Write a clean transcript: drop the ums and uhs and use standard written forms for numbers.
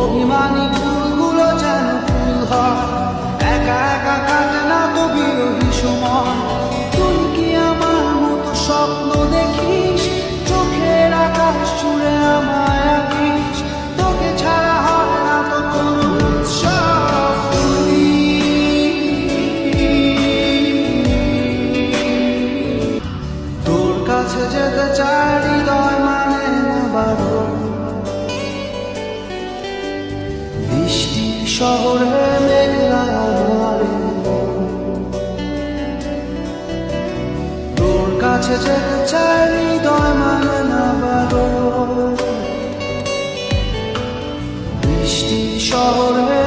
অভিমানী ফুলগুলো যেন ফুল হয়, একা একা কাটে না তো বিরোহী সময়। তুই কি আমার মতো স্বপ্ন দেখিস, চোখের আকাশ জুড়ে আমায় আঁকিস? তোকে ছাড়া হয় না তো কোনো উৎসব। তোর কাছে যেতে চাই, হৃদয় মানে না বারণ। বৃষ্টির শহরে মেঘলা আধারে তোর কাছে যেতে চাই, হৃদয় মানে না বারণ। বৃষ্টির শহরে